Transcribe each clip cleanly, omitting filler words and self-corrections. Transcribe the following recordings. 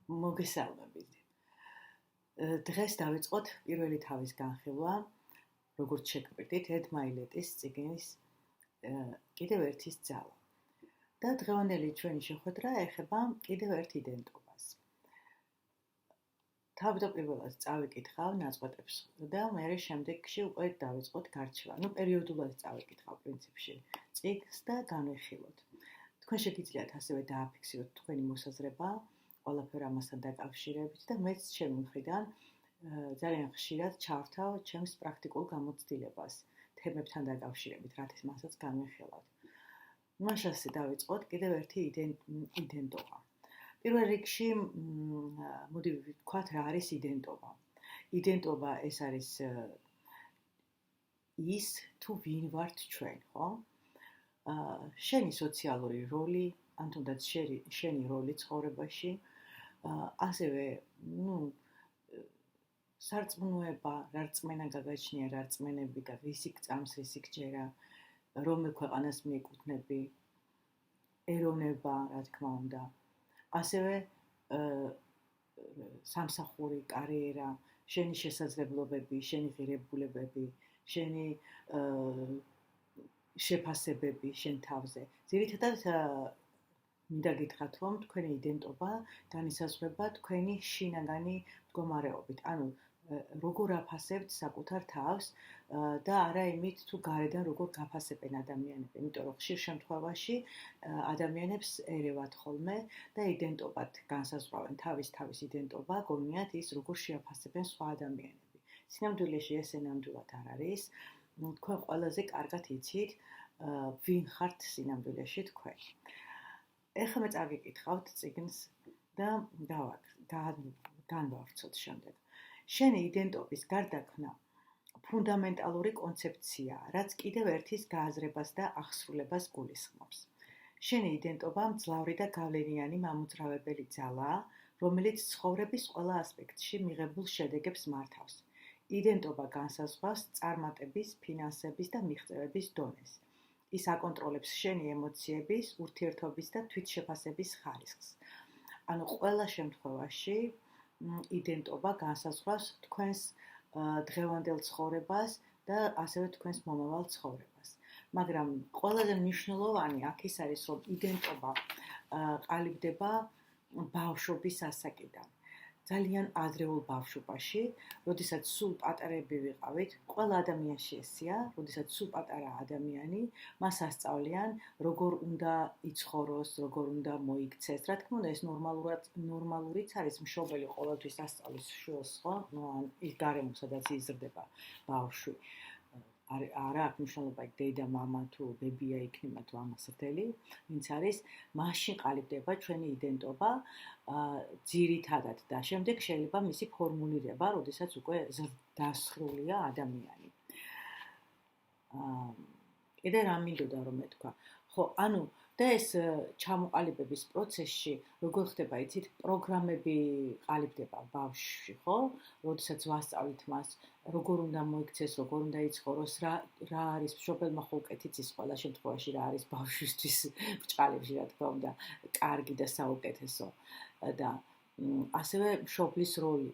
მოგესალმებით. დღეს დავიწყოთ პირველი თავის განხილვა, როგორც შეგპირდით, ედმაილეტის წიგნის კიდევ ერთის ძალა. და დღევანდელი ჩვენი შეხვედრა ეხება კიდევ ერთ იდენტობას. თავდაპირველად წავიკითხავ ნაწყვეტებს და მე შემდეგში უკვე დავიწყოთ გარჩევა. პერიოდულად წავიკითხავ პრინციპში წიგნს და განვიხილოთ. თქვენ შეგიძლიათ ასევე დააფიქსიროთ თქვენი მოსაზრება ყველაფერ ამასთან დაკავშირებით და მეც ჩემი მხრიდან ძალიან ხშირად ჩავრთავ ჩემს პრაქტიკულ გამოცდილებას თემებთან დაკავშირებით, რათა მასაც განვიხილოთ. მაშასე დავიწყოთ კიდევ ერთი იდენტობა. პირველ რიგში მოდი ვთქვათ რა არის იდენტობა. იდენტობა ეს არის ის თუ ვინ ვართ ჩვენ, ხო? შენი სოციალური როლი, ან თუნდაც შენი როლი ცხოვრებაში, ასევე, სარწმუნოება, რა რწმენა გაგაჩნია, რა რწმენები რისი გწამს, რისი გჯერა, რომელ ქვეყანას მიეკუთვნები, ეროვნება, რა თქმა უნდა. ასევე სამსახური, კარიერა, შენი შესაძლებლობები, შენი ღირებულებები, შენი შეფასებები შენ თავზე. ძირითადად მინდა გითხრათ, რომ თქვენი იდენტობა განისაზღვრება თქვენი შინაგანი მდგომარეობით. ანუ როგორ აფასებთ საკუთარ თავს და არა იმით თუ გარედან როგორ გაფასებენ ადამიანები. იმიტომ რომ ხშირ შემთხვევაში ადამიანებს ერევათ ხოლმე და იდენტობად განსაზღვრავენ თავის იდენტობა, გონიათ ის როგორ შეაფასებენ სხვა ადამიანები. სინამდვილეში ესე ნამდვილად არ არის. თქვენ ყველაზე კარგად იცით ვინ ხართ სინამდვილეში თქვენ. ეხლა მე წავიკითხავთ წიგნს და განვავრცოთ შემდეგ. შენი იდენტობის გარდაქმნა ფუნდამენტალური კონცეფციაა, რაც კიდევ ერთის გააზრებას და აღსრულებას გულისხმობს. შენი იდენტობა მძლავრი და გავლენიანი მამოძრავებელი ძალაა, რომელიც ცხოვრების ყველა ასპექტში მიღებულ შედეგებს მართავს. იდენტობა განსაზღვრავს წარმატების, ფინანსების და მიღწევების დონეს. ის აკონტროლებს შენი ემოციების, ურთიერთობის და თვითშეფასების ხარისხს. ანუ ყველა შემთხვევაში იდენტობა განსაზღვრავს თქვენს დღევანდელ ცხოვრებას და ასევე თქვენს მომავალ ცხოვრებას. მაგრამ ყველაზე მნიშვნელოვანი აქ ის არის, რომ იდენტობა ყალიბდება ბავშვობის ასაკიდან. ძალიან ადრეულ ბავშვობაში, როდესაც სულ პატარები ვიყავით, ყველა ადამიანში ესეა, როდესაც სულ პატარა ადამიანი, მას ასწავლიან, როგორ უნდა იცხოვროს, როგორ უნდა მოიქცეს. რა თქმა უნდა, ეს ნორმალურიც არის, მშობელი ყოველთვის ასწავლის შვილს, ხო? ის გარემო, სადაც იზრდება ბავშვი. არა აქვს მნიშვნელობა დედა, მამა თუ ბებია იქნება თუ ამასრდელი, ვინც არის, მაშინ ყალიბდება ჩვენი იდენტობა ძირითადად და შემდეგ შეიძლება მისი ფორმულირება, როდესაც უკვე დასრულია ადამიანი. კიდე რა მინდოდა რომ მეთქვა? ხო, ანუ და ეს ჩამოყალიბების პროცესში როგორ ხდება, იცით, პროგრამები ყალიბდება ბავშვში, ხო? როდესაც ვასწავლით მას, როგორ უნდა მოიქცეს, როგორ უნდა იცხოვროს, რა არის მშობელმა ხო უკეთიც ის ყველა შემთხვევაში რა არის ბავშვისთვის ბრჭყალებში, რა თქმა უნდა, კარგი და საუკეთესო. და ასევე მშობლის როლი,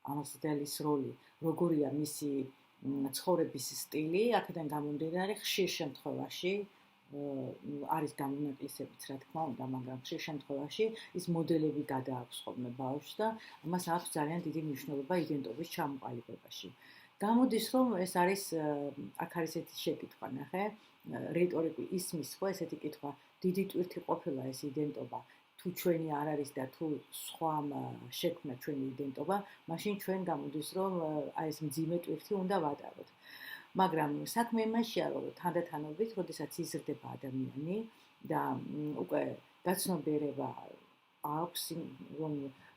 ამასდელის როლი, როგორია მისი ცხოვრების სტილი, აქედან გამომდინარე ხშირ შემთხვევაში არის გამონაკლისებიც, რა თქმა უნდა, მაგრამ ხშირ შემთხვევაში ის მოდელები გადააქვს ხოლმე ბავშვს და ამას აქვს ძალიან დიდი მნიშვნელობა იდენტობის ჩამოყალიბებაში. გამოდის, რომ ეს არის, აქ არის ესეთი შეკითხვა, ნახე, რიტორიკული ისმის ხო ესეთი კითხვა, დიდი ტვირთი ყოფილა ეს იდენტობა, თუ ჩვენი არ არის და თუ სხვამ შექმნა ჩვენი იდენტობა, მაშინ ჩვენ გამოდის, რომ აი ეს მძიმე ტვირთი უნდა ვატაროთ. მაგრამ საქმე იმაშია, რომ თანდათანობით, როდესაც იზრდება ადამიანი და უკვე გაცნობიერება აქვს, რომ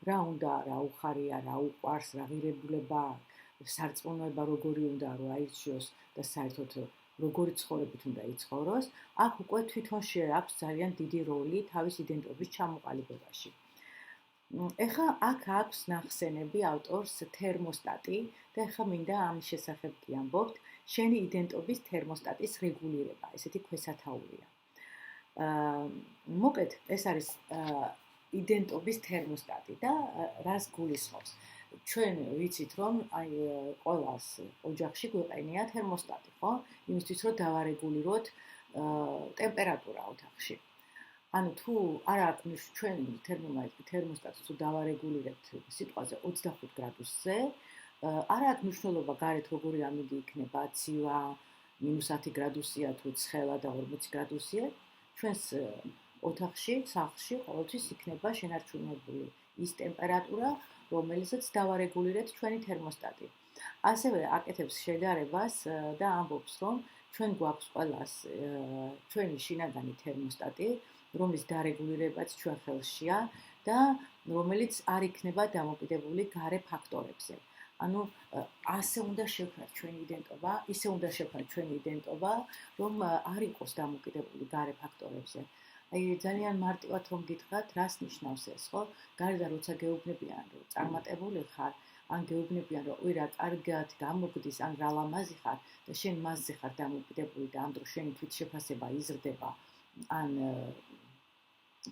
რა უნდა, რა უხარია, რა უყვარს, რა ღირებულება, სარწმუნოება როგორი უნდა რომ აირჩიოს და საერთოდ როგორი ცხოვრებით უნდა იცხოვროს, აქ უკვე თვითონ აქვს ძალიან დიდი როლი თავის იდენტობის ჩამოყალიბებაში. ეხლა აქ აქვს ნახსენები ავტორს თერმოსტატი და ეხლა მინდა ამის შესახებ კი ამბობთ, შენი იდენტობის თერმოსტატის რეგულირება, ესეთი ქვესათაურია. მოკლედ, ეს არის იდენტობის თერმოსტატი და რას გულისხმობს? ჩვენ ვიცით რომ აი ყველას ოჯახში გვეყენია თერმოსტატი, ხო? იმისთვის რომ დავარეგულიროთ ტემპერატურა ოთახში. ანუ თუ არ აქვს ჩვენ თერმოსტატს თუ დავარეგულირებთ სიტყვაზე 25 გრადუსზე, არ აქვს მნიშვნელობა გარეთ როგორი ამინდი იქნება, ცივა, -10 გრადუსია თუ ცხელა და 40 გრადუსია, ჩვენს ოთახში, სახლში ყოველთვის იქნება შენარჩუნებული ის ტემპერატურა, რომელსაც დავარეგულირებთ ჩვენი თერმოსტატი. ასევე აკეთებს შედარებას და ამბობს, რომ ჩვენ გვაქვს ყველას ჩვენი შინაგანი თერმოსტატი, რომლის დარეგულირებაც ჩვენ ხელშია და რომელიც არ იქნება დამოკიდებული გარე ფაქტორებზე. ანუ ასე უნდა შევქმნათ ჩვენი იდენტობა, ისე უნდა შევქმნათ ჩვენი იდენტობა, რომ არ იყოს დამოკიდებული გარე ფაქტორებზე. აი ძალიან მარტივად რომ გითხრათ, რას ნიშნავს ეს, ხო? გარდა როცა გეუბნებიან, რომ წარმატებული ხარ, ან გეუბნებიან, რომ უირა კარგად გამოგდის, ან რა ლამაზი ხარ და შენ მასზე ხარ დამოკიდებული და ამ დროს შენი თვითშეფასება იზრდება, ან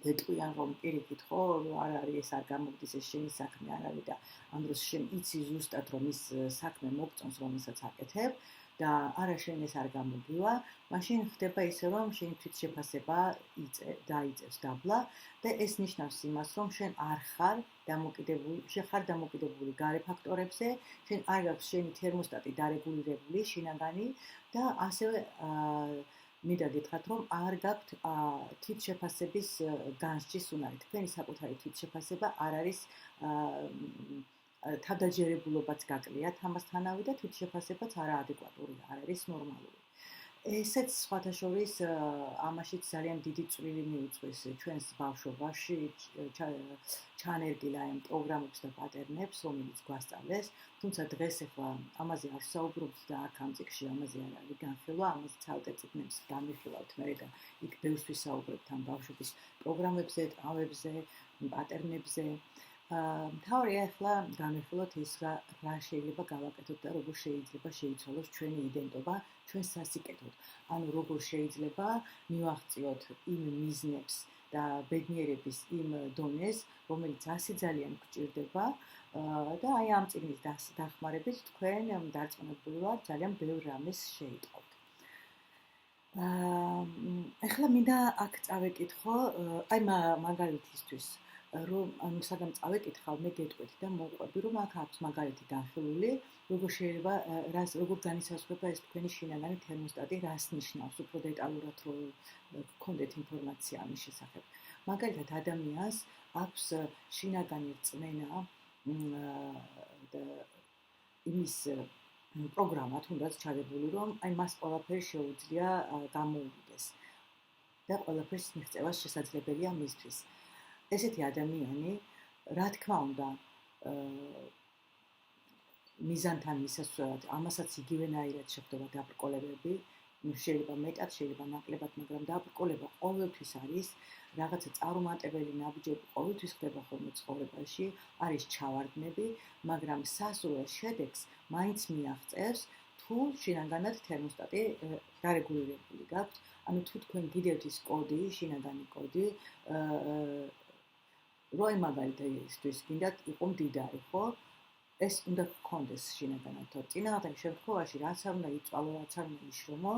გეტყვიან რომ პირიქით ხო არ არის ეს არ გამოგდის ეს შენი საქმე არ არის და ამ დროს შენ იცი ზუსტად რომ ის საქმე მოგწონს რომელსაც აკეთებ და არა შენ ეს არ გამოგივა, მაშინ ხდება ისე რომ შენი თვითშეფასება დაიწევს დაბლა და ეს ნიშნავს იმას რომ შენ არ ხარ დამოკიდებული გარე ფაქტორებზე, შენ არ გაქვს შენი თერმოსტატი დარეგულირებული შინაგანი და ასევე მინდა გითხრათ, რომ არ გაქვთ თვითშეფასების განსჯის უნარი. თქვენი საკუთარი თვითშეფასება არ არის თავდაჯერებულობაც გაკლიათ ამასთანავე და თვითშეფასებაც არაადეკვატური, არ არის ნორმალური. ესეც სხვათა შორის ამაშიც ძალიან დიდი წვლილი მიუძღვის ჩვენს ბავშვობაში ჩანერგილ ამ პროგრამებს და პატერნებს, რომელიც გვასწავლეს, თუმცა დღეს ახლა ამაზე არ ვსაუბრობთ და აქ ამ წიგნში ამაზე არ არის განხილვა, ამაზე ცალკე წიგნებს გამიხილავთ მე და იქ ბევრს ვისაუბრებთ ამ ბავშვების პროგრამებზე, ტრავებზე, პატერნებზე. მთავარია ახლა განვიხილოთ ის რა შეიძლება გავაკეთოთ და როგორ შეიძლება შეიცვალოს ჩვენი იდენტობა ჩვენ სასიკეთოდ. ანუ როგორ შეიძლება მივაღწიოთ იმ მიზნებს და ბედნიერების იმ დონეს, რომელიც ასე ძალიან გვჭირდება და აი ამ წიგნის დახმარებით თქვენ დარწმუნებული ვარ ძალიან ბევრ რამეს შეიტყობთ. ახლა მინდა აქ წავეკითხო, აი მაგალითისთვის რომ საგამ წავეკითხავ, მე გეტყვით და მოვყვები, რომ აქ აქვს მაგალითი განხილული, როგორ შეიძლება როგორ განისაზღვრება ეს თქვენი შინაგანი თერმოსტატი, რას ნიშნავს, უფრო დეტალურად რომ გქონდეთ ინფორმაცია ამის შესახებ. მაგალითად, ადამიანს აქვს შინაგანი რწმენა და იმის პროგრამა თუნდაც ჩადებული, რომ აი მას ყველაფერი შეუძლია გამოუვიდეს და ყველაფერს მიღწევა შესაძლებელია მისთვის. ესეთი ადამიანი, რა თქმა უნდა, მიზანთან მისასვლელად, ამასაც იგივენაირად შეხვდება დაბრკოლებები, შეიძლება მეტად, შეიძლება ნაკლებად, მაგრამ დაბრკოლება ყოველთვის არის, რაღაცა წარუმატებელი ნაბიჯები ყოველთვის ხდება ხოლმე ცხოვრებაში, არის ჩავარდნები, მაგრამ სასურველ შედეგს მაინც მიაღწევს, თუ შინაგანად თერმოსტატი დარეგულირებული გაქვთ, ანუ თუ თქვენ გიდევთ ის კოდი, შინაგანი კოდი, როი მაგალითისთვის გინდათ იყო მდიდარი, ხო? ეს უნდა გქონდეს შინაგანად. წინააღმდეგ შემთხვევაში რაც არ უნდა იწვალო, რაც არ უნდა იშრომო,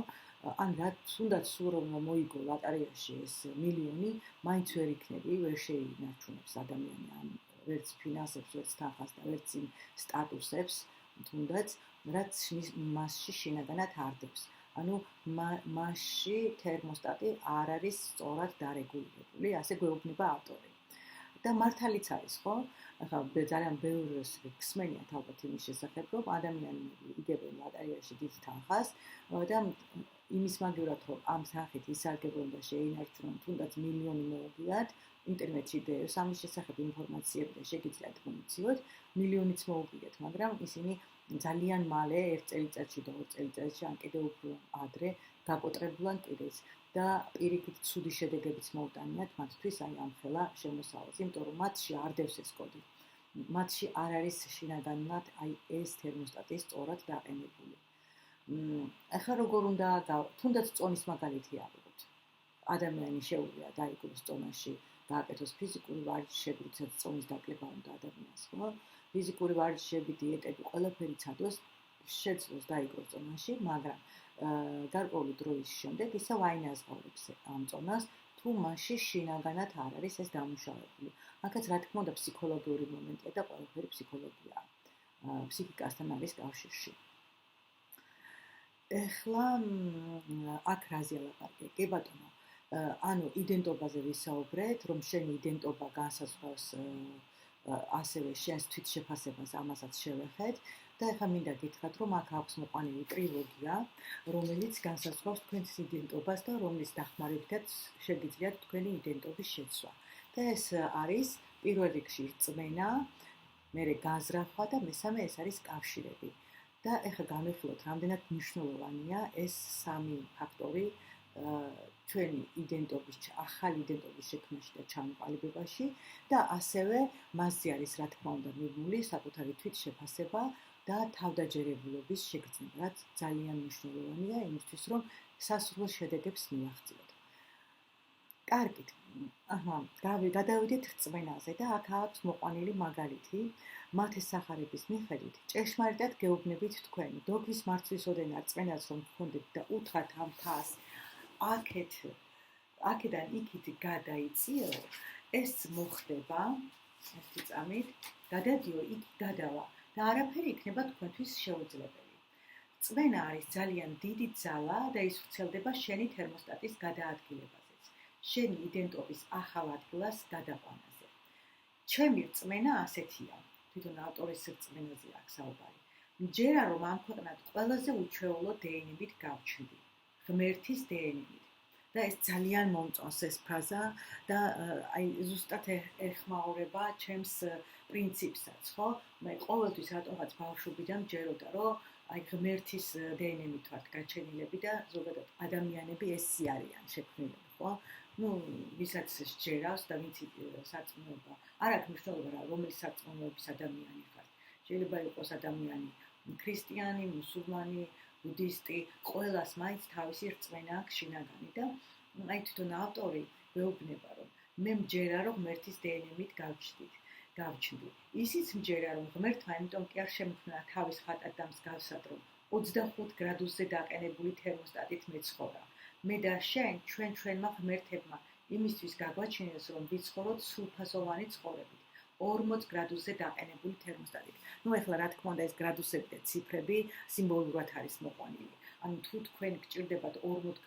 ან რაც უნდა სულ რომ მოიგო ლოტარიაში ეს მილიონი, მაინც ვერ იქნები, ვერ შეინარჩუნებს ადამიანი ამ ვერც ფინანსებს, ვერც თანხას და ვერც იმ სტატუსებს, თუნდაც რაც მასში შინაგანად არდებს. ანუ მასში თერმოსტატი არ არის სწორად დარეგულირებული, ასე გვეუბნება ავტორი. და მართალიც არის, ხო? ახლა ძალიან ბევრს გსმენიათ ალბათ იმის შესახებ, რომ ადამიანები იგებენ ლოტარიაში დიდ თანხას და იმის მაგივრად, რომ ამ თანხით ისარგებლონ და შეინარჩუნონ, თუნდაც მილიონი მოუგიათ, ინტერნეტში დევს ამის შესახებ ინფორმაციები და შეგიძლიათ მოიციოთ, მილიონიც მოუგიათ, მაგრამ ისინი ძალიან მალე 1 წელიწადში და 2 წელიწადში ან კიდევ უფრო ადრე გაკოტრებულან კიდეც და პირიქით ცუდი შედეგებიც მოუტანიათ მათთვის აი ამ ხელა შემოსავალს, იმიტომ რომ მათში არ დევს ეს კოდი. მათში არ არის შინაგანად აი ეს თერმოსტატი სწორად დაყენებული. ახლა როგორ უნდა თუნდაც წონის მაგალითი ავიღოთ. ადამიანი შეუძლია დაიგოს წონაში გააკეთოს ფიზიკური ვარჯიშები, როდესაც წონის დაკლება უნდა ადამიანს, ხო? ფიზიკური ვარჯიშები, დიეტები, ყველაფერი ცადოს, შეძლოს დაიგროს წონაში, მაგრამ გარკვეული დროის შემდეგ ისევ აინაზღაურებს ამ წონას, თუ მასში შინაგანად არ არის ეს დამუშავებული. აქაც რა თქმა უნდა ფსიქოლოგიური მომენტია და ყველაფერი ფსიქოლოგიაა. ფსიქიკასთან არის კავშირში. ეხლა აქ რაზე ალაპარაკე? კი ბატონო, ანუ იდენტობაზე ვისაუბრეთ, რომ შენი იდენტობა განსაზღვრავს ასევე შენს თვითშეფასებას, ამასაც შევეხეთ და ეხლა მინდა გითხრათ, რომ აქ აქვს მოყვანილი ტრილოგია, რომელიც განსაზღვრავს თქვენს იდენტობას და რომლის დახმარებითაც შეგიძლიათ თქვენი იდენტობის შეცვლა. და ეს არის პირველ რიგში რწმენა, მერე განზრახვა და მესამე ეს არის კავშირები. და ეხლა განვიხილოთ, რამდენად მნიშვნელოვანია ეს სამი ფაქტორი ჩვენი იდენტობის, ახალი იდენტობის შექმნაში და ჩამოყალიბებაში და ასევე მასზე არის რა თქმა უნდა მიბმული საკუთარი თვითშეფასება და თავდაჯერებულობის შეგრძნება, რაც ძალიან მნიშვნელოვანია იმისთვის, რომ სასურველ შედეგებს მივაღწიოთ. კარგით. გადავიდეთ რწმენაზე და აქ აქვს მოყვანილი მაგალითი. მათი სახარების მიხედვით, ჭეშმარიტად გეუბნებით თქვენ, დოგვის მარცვლისოდენ რწმენას რომ გქონდეთ და უთხრათ ამ თას, აქედან იქით გადაიწიო, ეს მოხდება, ერთი წამით, გადადიო, იქ გადავა და არაფერი იქნება თქვენთვის შეუძლებელი. რწმენა არის ძალიან დიდი ძალა და ის ვრცელდება შენი თერმოსტატის გადაადგილებაზეც, შენი იდენტობის ახალ ადგილას გადაყვანაზე. ჩემი რწმენა ასეთია, თვითონ ავტორის რწმენაზე აქვს საუბარი. მჯერა რომ ამ ქვეყნად ყველაზე უჩვეულო დნმ-ით გავჩნდი, ღმერთის დნმ-ით. და ეს ძალიან მომწონს ეს ფრაზა და აი ზუსტად ეხმაურება ჩემს პრინციპსაც, ხო? მე ყოველთვის რატომღაც ბავშვობიდან მჯეროდა, რომ აი ღმერთის დნმ-ით ვართ გაჩენილები და ზოგადად ადამიანები ესი არიან შექმნილები, ხო? ვისაც სჯერავს და ვინც სარწმუნოება. არ აქვს მნიშვნელობა, რომელი სარწმუნოების ადამიანი ხარ. შეიძლება იყოს ადამიანი ქრისტიანი, მუსულმანი, ბუდისტი, ყველას მაინც თავისი რწმენა აქვს შინაგანი და აი თვითონ ავტორი გვეუბნება, რომ მე მჯერა რომ ღმერთის დნმ-ით გავჩნდი. ისიც მჯერა რომ ღმერთმა იმიტომ კი არ შემქმნა თავის ხატად და მსგავსად, რომ 25 გრადუსზე დაყენებული თერმოსტატით მეცხოვრა. მე და შენ ჩვენმა ღმერთებმა იმისთვის გაგვაჩინეს, რომ ვიცხოვროთ სრულფასოვანი ცხოვრებით. 40 გრადუსზე დაყენებული თერმოსტატით. ეხლა რა თქმა უნდა ეს გრადუსები და ციფრები სიმბოლურად არის მოყვანილი. ანუ თუ თქვენ გჭირდებათ 40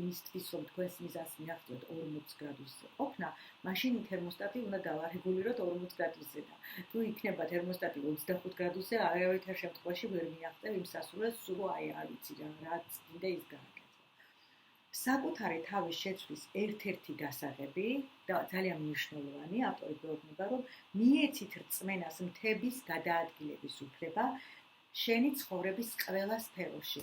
იმისთვის, რომ თქვენს მიზანს მიაღწიოთ 40 გრადუსზე ყოფნა, მაშინ თერმოსტატი უნდა დავარეგულიროთ 40 გრადუსზე და თუ იქნება თერმოსტატი 25 გრადუსზე, არავითარ შემთხვევაში ვერ მიაღწევ იმ სასურველს, სულ აი არ ვიცი რაც კიდე ის გააკეთო. საკუთარი თავის შეცვლის ერთ-ერთი გასაღები და ძალიან მნიშვნელოვანი ავტორი გვეუბნება, რომ მიეცით რწმენას მთების გადაადგილების უფლება შენი ცხოვრების ყველა სფეროში.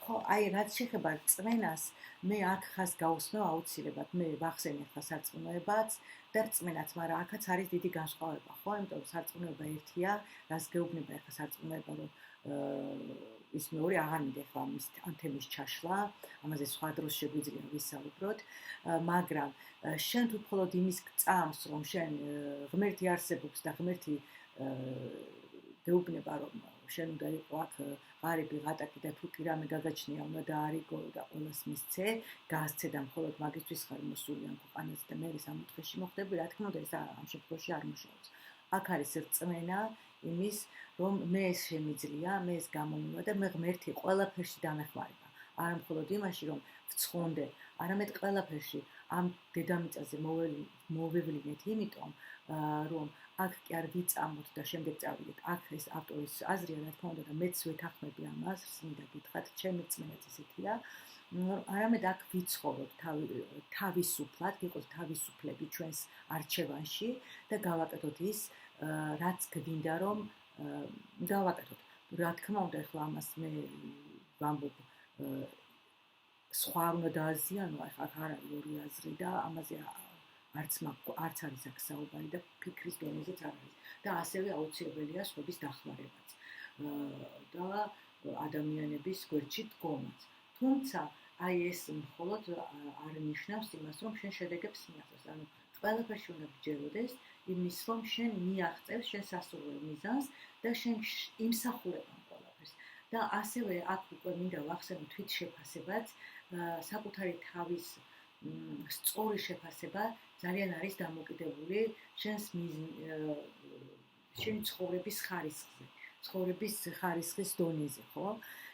ხო, აი რაც შეეხება რწმენას, მე აქ ხას გაუსმევ აუცილებლად, მე ვახსენე ახლა სარწმუნოებაც და რწმენაც, მაგრამ აქაც არის დიდი განსხვავება, ხო? იმიტომ რომ სარწმუნოება ერთია, რაც გეუბნება ახლა სარწმუნოება, რომ ის მეორე აღარ მინდა ახლა ამ თემის ჩაშლა, ამაზე სხვა დროს შეგვიძლია ვისაუბროთ, მაგრამ შენ თუ მხოლოდ იმის გწამს, რომ შენ ღმერთი არსებობს და ღმერთი გეუბნება, რომ შენ უნდა იყო აქ ღარიბი ღატაკი და თუ კი რამე გაგაჩნია, უნდა დაარიგო და ყველას მისცე, გაასცე და მხოლოდ მაგისთვის ხარ მოსული ამ ქვეყანაზე და მე სამოთხეში მოხდები, რა თქმა უნდა ეს ამ შემთხვევაში არ მუშაობს. აქ არის რწმენა იმის, რომ მე ეს შემიძლია, მე ეს გამომივა და მე ღმერთი ყველაფერში დამეხმარება. არა მხოლოდ იმაში, რომ ვცხონდე, არამედ ყველაფერში ამ დედამიწაზე მოვევლინეთ, იმიტომ რომ აქ კი არ ვიწამოთ და შემდეგ წავიდეთ. აქ ეს ავტორის აზრია, რა თქმა უნდა, და მეც ვეთანხმები ამას, მინდა გითხრათ, ჩემი რწმენაც ესეთია. არამედ აქ ვიცხოვროთ თავისუფლად, გიყოთ თავისუფლები ჩვენს არჩევანში და გავაკეთოთ ის, რაც გვინდა რომ გავაკეთოთ. რა თქმა უნდა, ახლა ამას მე ვამბობ სხვა უნდა დააზიანო, ახლა არ არის ორი აზრი და ამაზე არც არის აქ საუბარი და ფიქრის დონეზეც არ არის. და ასევე აუცილებელია სხვების დახმარებაც და ადამიანების გვერდში დგომაც. თუმცა აი ეს მხოლოდ არ ნიშნავს იმას, რომ შენ შედეგებს მიაღწევს. ანუ ყველაფერში უნდა გჯეროდეს იმის, რომ შენ მიაღწევ შენ სასურველ მიზანს და შენ იმსახურებ ამ ყველაფერს. და ასევე აქ უკვე მინდა ვახსენო თვით შეფასებაც, საკუთარი თავის სწორი შეფასება ძალიან არის დამოკიდებული შენ ცხოვრების ხარისხზე, ცხოვრების ხარისხის დონეზე, ხო?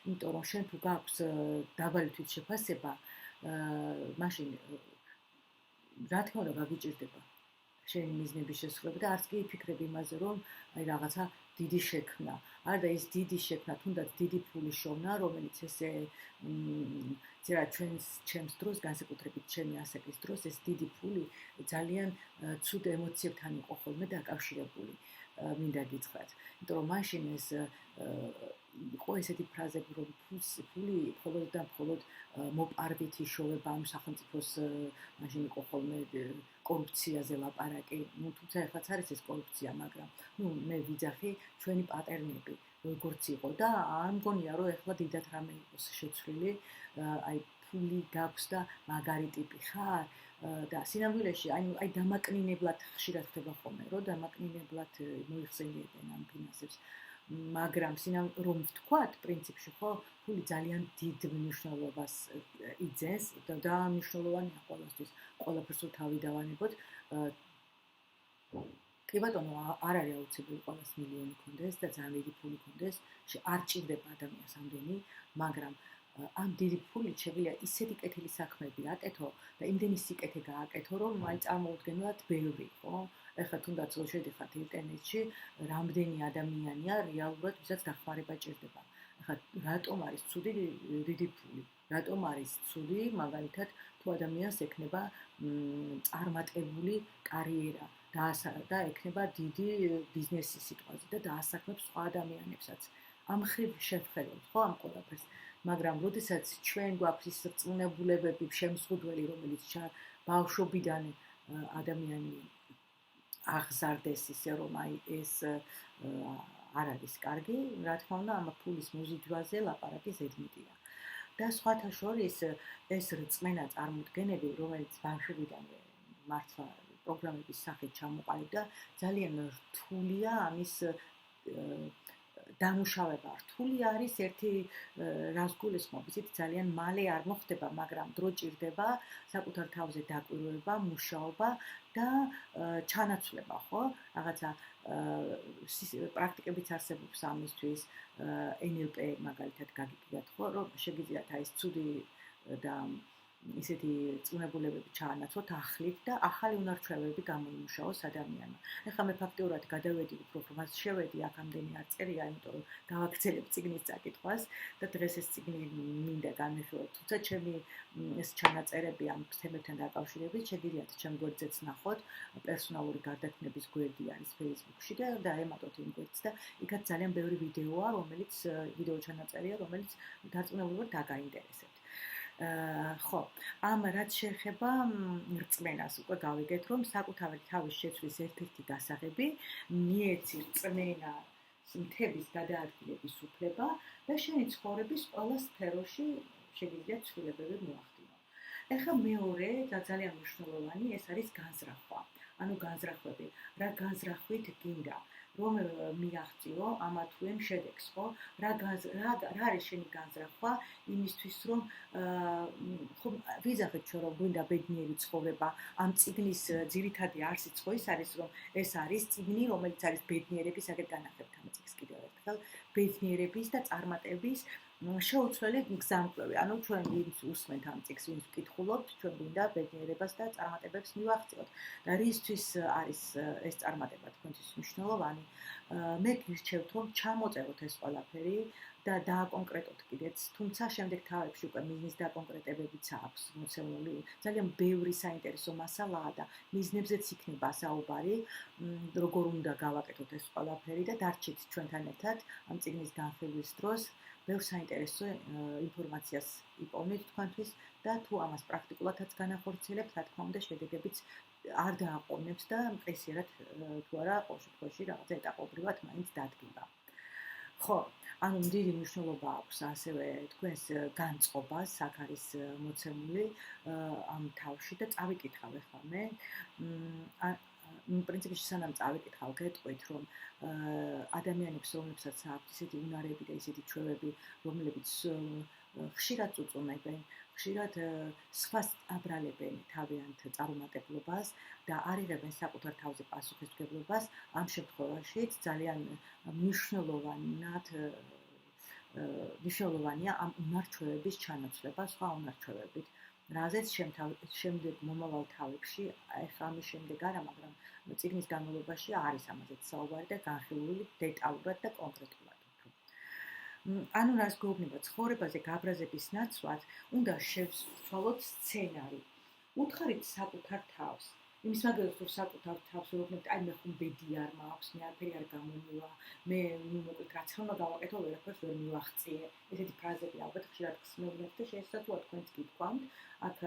იმიტომ რომ შენ თუ გაქვს დაბალი თვით შეფასება, მაშინ რა თქმა უნდა გაგიჭირდება შენი მიზნების შესრულება და არც კი იფიქრებ იმაზე, რომ აი რაღაცა დიდი შექმნა. არა და ის დიდი შექმნა, თუნდაც დიდი ფული შოვნა, რომელიც ესე ზეა ჩემს დროს, განსაკუთრებით ჩემი ასაკის დროს, ეს დიდი ფული ძალიან ცუდ ემოციებთან იყო ხოლმე დაკავშირებული. მინდა გითხრათ. იმიტომ რომ მაშინ ეს იყო ესეთი ფრაზები, რომ ფული მხოლოდ და მხოლოდ მოპარვით იშოვება ამ სახელმწიფოს მაშინ იყო ხოლმე კორუფციაზე ლაპარაკი. თუმცა ეხლაც არის ეს კორუფცია, მაგრამ მე ვიძახი ჩვენი პატერნები როგორც იყო და არ მგონია რომ ეხლა დიდად რამე იყოს შეცვლილი, აი ფული გაქვს და მაგარი ტიპი ხარ და სინამდვილეში აი დამაკნინებლად ხშირად ხდება ხოლმე, რომ დამაკნინებლად მოიხსენიებენ ამ ფინანსებს. მაგრამ რომ ვთქვათ, პრინციპში ხო, ფული ძალიან დიდ მნიშვნელობას იძენს და მნიშვნელოვანია ყველასთვის. ყველაფერს თავი დავანებოთ. კი ბატონო, არ არის აუცილებელი ყველას მილიონი ქონდეს და ძალიან დიდი ფული ქონდეს, არ ჭირდება ადამიანს ამდენი, მაგრამ ამ დიდი ფულით შეგვიძლია ისეთი კეთილი საქმეები აკეთო და იმდენი სიკეთე გააკეთო, რომ აი წარმოუდგენლად ბევრი, ხო? ეხლა თუნდაც რომ შედიხართ ინტერნეტში, რამდენი ადამიანია რეალურად, ვისაც დახმარება ჭირდება. ეხლა რატომ არის ცუდი დიდი ფული? რატომ არის ცუდი, მაგალითად, თუ ადამიანს ექნება წარმატებული კარიერა და ექნება დიდი ბიზნესი სიტყვაზე და დაასაქმებს სხვა ადამიანებსაც. ამ ხრივ შევხედოთ, ხო, ამ ყველაფერს. მაგრამ როდესაც ჩვენ გვაქვს ის რწმუნებულებები შემსხუდველი, რომელიც ბავშვობიდან ადამიანი აღზარდეს ისე რომ აი ეს არ არის კარგი, რა თქმა უნდა, ამ ფულის მოზიდვაზე ლაპარაკი ზედმეტია. და სხვათა შორის ეს რწმენა წარმოდგენები, რომელიც ბავშვობიდანვე მართლა პროგრამების სახით ჩამოყალიბდა, ძალიან რთულია ამის დამუშავება. რთული არის ერთი რას გულისხმობ, იცით, ძალიან მალე არ მოხდება, მაგრამ დრო ჭირდება საკუთარ თავზე დაკვირვება, მუშაობა და ჩანაცვლება, ხო? რაღაცა პრაქტიკებიც არსებობს ამისთვის, NLP მაგალითად გაგიგიათ, ხო, რომ შეგიძლიათ აი ეს ცუდი და ისეთი წუნებულებები ჩაანაცვლოთ ახლით და ახალი უნარჩვევები გამოიმუშაოს ადამიანმა. ეხლა მე ფაქტიურად გადავედი უფრო ხმას შევედი აქამდენი არ წერია, იმიტომ რომ გავაგრძელებ წიგნის წაკითხვას და დღეს ეს წიგნი მინდა განვიხილოთ. თუმცა ჩემი ეს ჩანაწერები ამ თემებთან დაკავშირებით შეგიძლიათ ჩემ გვერდზეც ნახოთ. პერსონალური გარდაქმნების გვერდი არის Facebook-ში და დაემატოთ იმ გვერდს და იქაც ძალიან ბევრი ვიდეოა, ვიდეო ჩანაწერია, რომელიც დარწმუნებულად დაგაინტერესებთ. ხო, ამ რაც შეეხება რწმენას, უკვე გავიგეთ, რომ საკუთარი თავის შეცვლის ერთ-ერთი გასაღები მიეცი რწმენა მთების გადაადგილების უფლება და შენი ცხოვრების ყველა სფეროში შეგიძლია ცვლილებები მოახდინო. ეხლა მეორე და ძალიან მნიშვნელოვანი ეს არის განზრახვა. ანუ განზრახვები, რა განზრახვით გინდა რომ მიაღწიო ამა თუ იმ შედეგს, ხო? რა არის შენი განზრახვა იმისთვის, რომ ხო ვიზახეთ ჩვენ რომ გვინდა ბედნიერი ცხოვრება, ამ წიგნის ძირითადი არსიც ხო ის არის, რომ ეს არის წიგნი, რომელიც არის ბედნიერების, აგერ განახებთ ამ წიგნს კიდევ ერთხელ, ბედნიერების და წარმატების შეუცვლელი გზამკვლევი. ანუ ჩვენ ვინც უსმენთ ამ წიგნს, ვინც ვკითხულობთ, ჩვენ გვინდა ბედნიერებას და წარმატებებს მივაღწიოთ. და რისთვის არის ეს წარმატება თქვენთვის მნიშვნელოვანი? მე გირჩევთ, რომ ჩამოწეროთ ეს ყველაფერი და დააკონკრეტოთ კიდეც, თუმცა შემდეგ თავებში უკვე მიზნის დაკონკრეტებებიც აქვს მოცემული. ძალიან ბევრი საინტერესო მასალაა და მიზნებზეც იქნება საუბარი, როგორ უნდა გავაკეთოთ ეს ყველაფერი და დარჩით ჩვენთან ერთად ამ წიგნის განხილვის დროს. ბევრ საინტერესო ინფორმაციას იპოვნით თქვენთვის და თუ ამას პრაქტიკულადაც განახორციელებთ, რა თქმა უნდა, შედეგებიც არ დააყოვნებს და მყისიერად თუ არა, ყოველ შემთხვევაში რაღაცა ეტაპობრივად მაინც დადგება. ხო, ანუ დიდი მნიშვნელობა აქვს ასევე თქვენს განწყობას, აქ არის მოცემული ამ თავში და წავიკითხავ ახლა მე. პრინციპში სანამ წავიკითხავ, გეტყვით, რომ ადამიანებს, რომლებსაც აქვთ ისეთი უნარები და ისეთი ჩვევები, რომლებიც ხშირად წუწუნებენ, ხშირად სხვას აბრალებენ თავიანთ წარუმატებლობას და არ იღებენ საკუთარ თავზე პასუხისმგებლობას, ამ შემთხვევაშიც ძალიან მნიშვნელოვანია ამ უნარ-ჩვევების ჩანაცვლება სხვა უნარ-ჩვევებით, რაზეც შემდეგ მომავალ თავებში, ახლა ამის შემდეგ არა, მაგრამ წიგნის განმავლობაში არის ამაზეც საუბარი და განხილული დეტალურად და კონკრეტულად. ანუ რას გვეუბნება ცხოვრებაზე გაბრაზების ნაცვლად, უნდა შევცვალოთ სცენარი. უთხარით საკუთარ თავს. იმის მაგალითად რომ საკუთარ თავს ვეუბნებთ, აი მე ხომ ბედი არ მაქვს, მე არაფერი არ გამომივა, მე მოკლედ რაც ხმა გავაკეთო, ვერაფერს ვერ მივახციე. ესეთი ფრაზები ალბათ ხშირად გსმენთ და შესაძლოა თქვენც გითქვამთ. აქ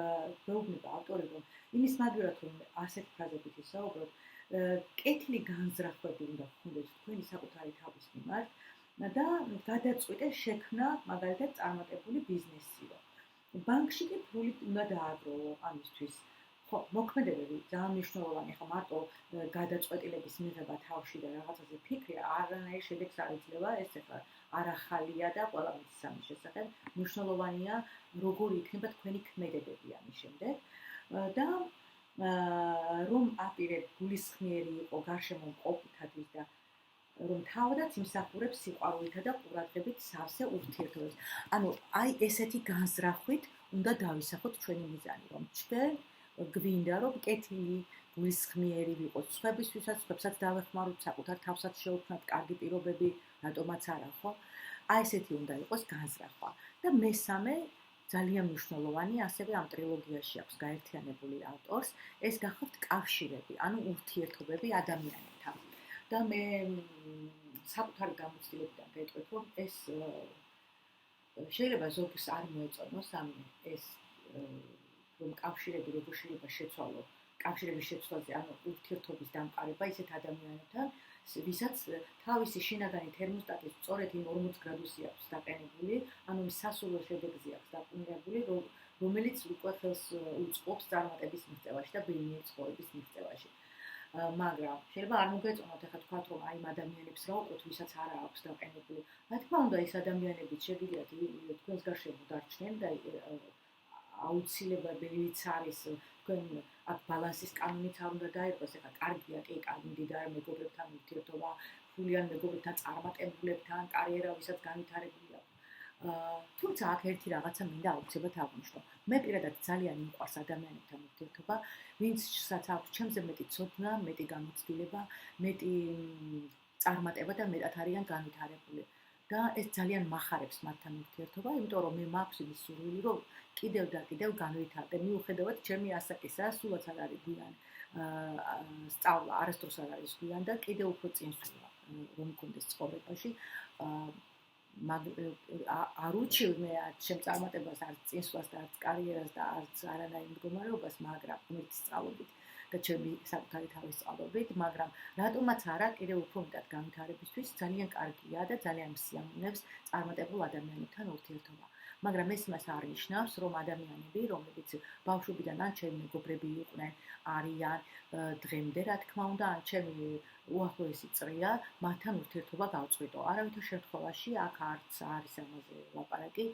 ვეუბნება ავტორი რომ იმის მაგალითად რომ ასეთ ფრაზებით ისაუბროთ, კეთილი განზრახვები უნდა გქონდეს თქვენი საკუთარი თავის მიმართ. და გადაწყვიტე შექმნა მაგალითად წარმატებული ბიზნესიო. ბანკში კი ფული უნდა დააგროვო ამისთვის. ხო, მოქმედებები ძალიან მნიშვნელოვანი, ხა მარტო გადაწყვეტილების მიღება თავში და რაღაცაზე ფიქრი არანაირ შედეგს არ იძლევა, ეს ახლა არ ახალია და ყველა მის სამის შესახებ. მნიშვნელოვანია როგორი იქნება თქვენი ქმედებები ამის შემდეგ და რომ აპირებ გულისხმიერი იყო გარშემო მყოფითათვის და რომ თავადაც იმსახურებს სიყვარულითა და ყურადღებით სავსე ურთიერთობებს. ანუ აი ესეთი განზრახვით უნდა დავისახოთ ჩვენი მიზანი, რომ გვინდა რომ კეთილი, გულისხმიერი ვიყოთ სხვებისთვისაც, სხვებსაც დავეხმაროთ, საკუთარ თავსაც შევქმნათ კარგი პირობები, რატომაც არა, ხო? აი ესეთი უნდა იყოს განზრახვა. და მესამე ძალიან მნიშვნელოვანი, ასევე ამ ტრილოგიაში აქვს გაერთიანებული ავტორს, ეს გახავთ კავშირები, ანუ ურთიერთობები ადამიანებთან. და მე საკუთარი გამოცდილებიდან გეტყვით, რომ ეს შეიძლება ზოგს არ მოეწონოს ამ ეს რომ კავშირები როგორ შეიძლება შეცვალო, კავშირების შეცვლაზე, ანუ ურთიერთობის დამყარება ისეთ ადამიანებთან, ვისაც თავისი შინაგანი თერმოსტატი სწორედ იმ 40 გრადუსი აქვს დაყენებული, ანუ სასულო შედეგზე აქვს დაყენებული, რომელიც უკვე ხელს უწყობს წარმატების მიღწევაში და ბედნიერი ცხოვრების მიღწევაში. მაგრამ შეიძლება არ მოგეწონათ ახლა თქვათ რომ აი ამ ადამიანებს რა უყოთ ვისაც არა აქვს დაყენებული. რა თქმა უნდა ეს ადამიანებიც შეგიძლიათ თქვენს გარშემო დარჩნენ და აუცილებელიც არის თქვენ აქ ბალანსის კანონიც არ უნდა დაერქვას, ახლა კარგია კი კარგი მდიდარ მეგობრებთან ურთიერთობა, ფულიან მეგობრებთან, წარმატებულებთან, კარიერა ვისაც განვითარებული აქვს. თუმცა აქ ერთი რაღაცა მინდა აუცილებლად აღვნიშნო. მე პირადად ძალიან მიყვარს ადამიანებთან ურთიერთობა, ვინცაც აქვს ჩემზე მეტი ცოდნა, მეტი გამოცდილება, მეტი წარმატება და მეტად არიან განვითარებული. და ეს ძალიან მახარებს მათთან ურთიერთობა, იმიტომ რომ მე მაქვს იმის სურვილი, რომ კიდევ და კიდევ განვითარდე. მიუხედავად ჩემი ასაკისა, სულაც არ არის გვიან სწავლა, არასდროს არ არის გვიან და კიდევ უფრო წინ სულა, რომ მქონდეს ცხოვრებაში. არ უჩივ მე ჩემ წარმატებას, არც წინსვლას და არც კარიერას და არც არანაირ მდგომარეობას, მაგრამ ღმერთის სწავლობით და ჩემი საკუთარი თავის სწავლობით, მაგრამ რატომაც არა, კიდევ უფრო მეტად განვითარებისთვის ძალიან კარგია და ძალიან მსიამოვნებს წარმატებულ ადამიანებთან ურთიერთობა. მაგრამ ეს მას არ ნიშნავს, რომ ადამიანები, რომლებიც ბავშვობიდან ან ჩემი მეგობრები იყვნენ, არიან დღემდე, რა თქმა უნდა, ან ჩემი უახლოესი წრია, მათთან ურთიერთობა გავწყვიტო. არავითარ შემთხვევაში აქ არც არის ამაზე ლაპარაკი,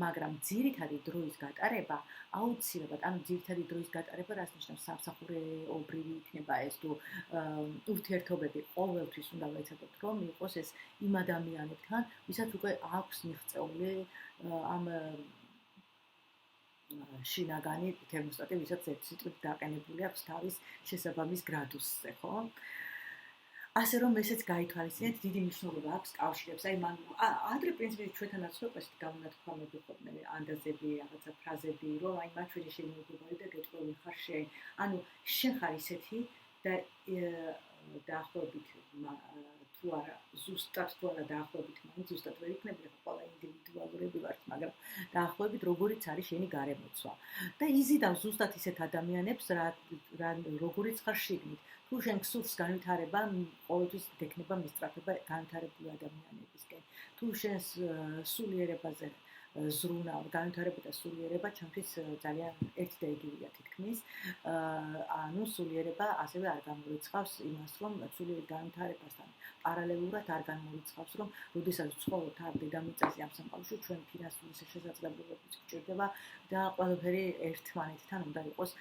მაგრამ ძირითადი დროის გატარება აუცილებლად, ანუ ძირითადი დროის გატარება რას ნიშნავს? სამსახურეობრივი იქნება ეს თუ ურთიერთობები ყოველთვის უნდა ვეცადოთ, რომ იყოს ეს იმ ადამიანებთან, ვისაც უკვე აქვს მიღწეული ამ შინაგანი თერმოსტატი, ვისაც ერთსიტყვით დაყენებული აქვს თავის შესაბამის გრადუსზე, ხო? ასე რომ ესეც გაითვალისწინეთ, დიდი მნიშვნელობა აქვს კავშირებს. აი მან ადრე პრინციპით ჩვენთანაც უყვეს გამონათქვამები ყოფნები, ანდაზები, რაღაცა ფრაზები, რომ აი მათ შორის შემოგვიბარი და გეტყვი ხარ შენ. ანუ შენ ხარ ისეთი და დაახლოებით თუ არა ზუსტად თუ არა დაახლოებით მაინც ზუსტად ვერ იქნება ხო ყველა ინდივიდუალურები ვართ მაგრამ დაახლოებით როგორიც არის შენი გარემოცვა და იზიდავ ზუსტად ისეთ ადამიანებს რა როგორიც ხარ შიგნით თუ შენ გსურს განვითარება ყოველთვის დექნება მისწრაფება განვითარებული ადამიანებისკენ თუ შენს სულიერებაზე ზრუნა განვითარება და სულიერება ჩემთვის ძალიან ერთი და იგივეა თითქმის ანუ სულიერება ასევე არ გამორიცხავს იმას რომ სულიერი განვითარებასთან პარალელურად არ გამორიცხავს რომ როდესაც ცხოვრობთ არ დედამიწაზე ამ სამყაროში ჩვენ ფინანსური შესაძლებლობებიც გვჭირდება და ყველაფერი ერთმანეთთან უნდა იყოს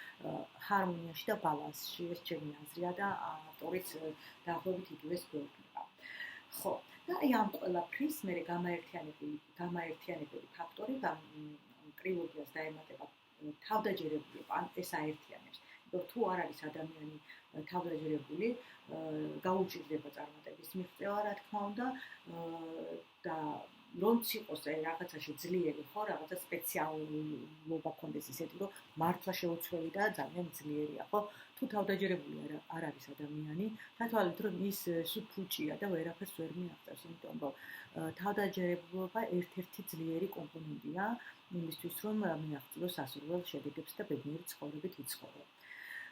ჰარმონიაში და ბალანსში ეს ჩემი აზრია და ავტორიც დაახლოებით იგივეს გვეუბნება ხო და აი ამ ყველაფრის მე გამაერთიანებელი ფაქტორი და ტრილოგიას დაემატება თავდაჯერებულება ან ეს აერთიანებს იმიტომ თუ არ არის ადამიანი თავდაჯერებული გაუჭირდება წარმატების მიღწევა რა თქმა უნდა და რომც იყოს რაღაცაში ძლიერი ხო რაღაცა სპეციალობა კონდეს ისეთი რომ მართლა შეუცვლელი და ძალიან ძლიერია ხო თუ თავდაჯერებული არ არის ადამიანი თათვალით რომ ის სუფუჭია და ვერაფერს ვერ მიაღწევს იმიტომ რომ თავდაჯერებულობა ერთ-ერთი ძლიერი კომპონენტია იმისთვის რომ მიაღწიოს სასურველ შედეგებს და ბედნიერი ცხოვრებით იცხოვრო